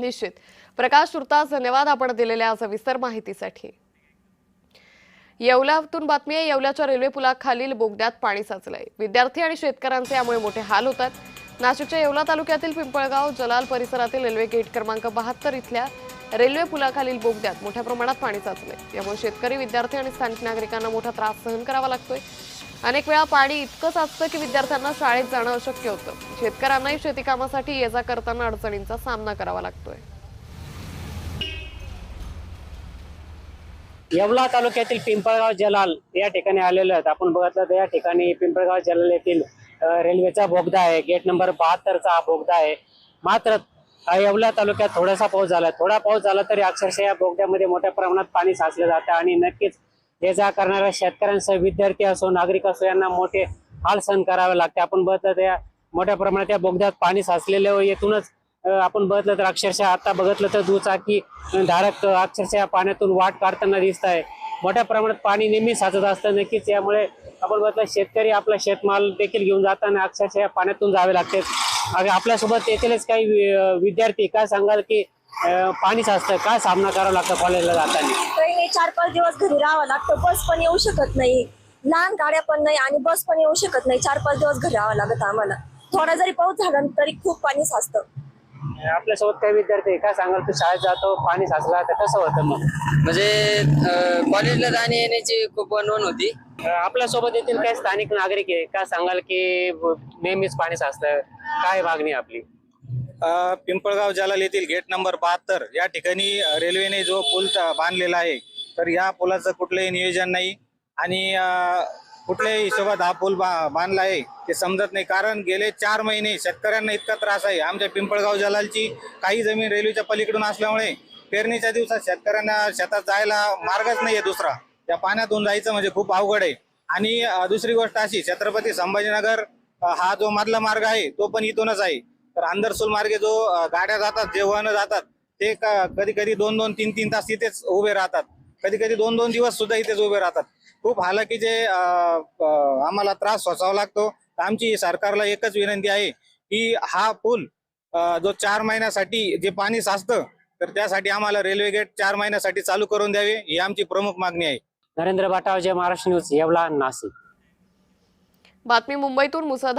निश्चित. प्रकाश तुर्तास धन्यवाद आपण दिलेल्या सविस्तर माहितीसाठी. येवल्यातून बातमी आहे. येवल्याच्या रेल्वे पुलाखालील बोगद्यात पाणी साचलंय. विद्यार्थी आणि शेतकऱ्यांचे यामुळे मोठे हाल होतात. नाशिकच्या येवला तालुक्यातील पिंपळगाव जलाल परिसरातील रेल्वे गेट क्रमांक 72 इथल्या रेल्वे पुलाखालील बोगद्यात मोठ्या प्रमाणात पाणी साचलंय. यामुळे शेतकरी, विद्यार्थी आणि स्थानिक नागरिकांना मोठा त्रास सहन करावा लागतोय. अनेक वेळा पाणी इतकं साचतं की विद्यार्थ्यांना शाळेत जाणं अशक्य होतं. शेतकऱ्यांनाही शेती कामासाठी ये जा करताना अडचणींचा सामना करावा लागतोय. येवला तालुक्यातील पिंपळगाव जलाल या ठिकाणी आलेलो आहेत. आपण बघितलं तर या ठिकाणी पिंपळगाव जलाल येथील रेल्वेचा बोगदा आहे. गेट नंबर 72चा हा बोगदा आहे. मात्र येवला तालुक्यात थोडासा पाऊस झाला तरी अक्षरशः या बोगद्यामध्ये मोठ्या प्रमाणात पाणी साचलं जातं आणि नक्कीच ये जा करणाऱ्या शेतकऱ्यांसह विद्यार्थी असो, नागरिक असो यांना मोठे हाल सहन करावे लागते. आपण बघितलं तर या मोठ्या प्रमाणात या बोगद्यात पाणी साचलेलं येथूनच आपण बघितलं तर अक्षरशः आता बघितलं तर दुचाकी धारक अक्षरशः पाण्यातून वाट काढताना दिसत आहे. मोठ्या प्रमाणात पाणी नेहमी साचत असतं. नक्कीच यामुळे आपण बघितलं शेतकरी आपला शेतमाल देखील घेऊन जाताना अक्षरशः पाण्यातून जावे लागते. आपल्यासोबत येथीलच काही विद्यार्थी काय सांगाल की पाणी साचतं, काय सामना करावा लागतो कॉलेजला जाताना? काही नाही, 4-5 दिवस घरी राहावं लागतं. बस पण येऊ शकत नाही, लहान गाड्या पण नाही आणि बस पण येऊ शकत नाही. 4-5 दिवस घरी राहावं लागत आम्हाला. थोडा जरी पाऊस झाला तरी खूप पाणी साचतं. आपल्यासोबत काही विद्यार्थी काय सांगाल, तू शाळेत जातो पाणी साचला तर कसं होतं मग? म्हणजे कॉलेजला जाणे येण्याची खूप अनवन होती. आपल्यासोबत येथील काही स्थानिक नागरिक आहे, काय सांगाल की नेहमीच पाणी साचतं, काय मागणी आपली? पिंपळगाव जलाल येथील गेट नंबर 72 या ठिकाणी रेल्वेने जो पूल बांधलेला आहे, तर या पुलाचं कुठलंही नियोजन नाही आणि कुठल्याही हिशोबात हा पूल बांधला आहे ते समजत नाही. कारण गेले 4 महिने शेतकऱ्यांना इतका त्रास आहे. आमच्या पिंपळगाव जलालची काही जमीन रेल्वेच्या पलीकडून असल्यामुळे पेरणीच्या दिवसात शेतकऱ्यांना शेतात जायला मार्गच नाहीये दुसरा. त्या पाण्यातून जायचं म्हणजे खूप अवघड आहे. आणि दुसरी गोष्ट अशी, छत्रपती संभाजीनगर हा जो मधला मार्ग आहे तो पण इथूनच आहे. तर आंदरसूल मार्गे जो गाड्या जातात, जे वाहनं जातात ते कधी कधी 2-2, 3-3 तास इथेच उभे राहतात. कधी कधी 2-2 दिवस सुद्धा इथेच उभे राहतात. खूप हालाकीचे आम्हाला त्रास सोसावा लागतो. आमची सरकारला एकच विनंती आहे की हा पूल जो 4 महिन्यासाठी जे पाणी साचतं, तर त्यासाठी आम्हाला रेल्वे गेट 4 महिन्यासाठी चालू करून द्यावे, ही आमची प्रमुख मागणी आहे. नरेंद्र बाटावजे, महाराष्ट्र न्यूज, येवला, नाशिक. बातमी मुंबईतून मुसळधार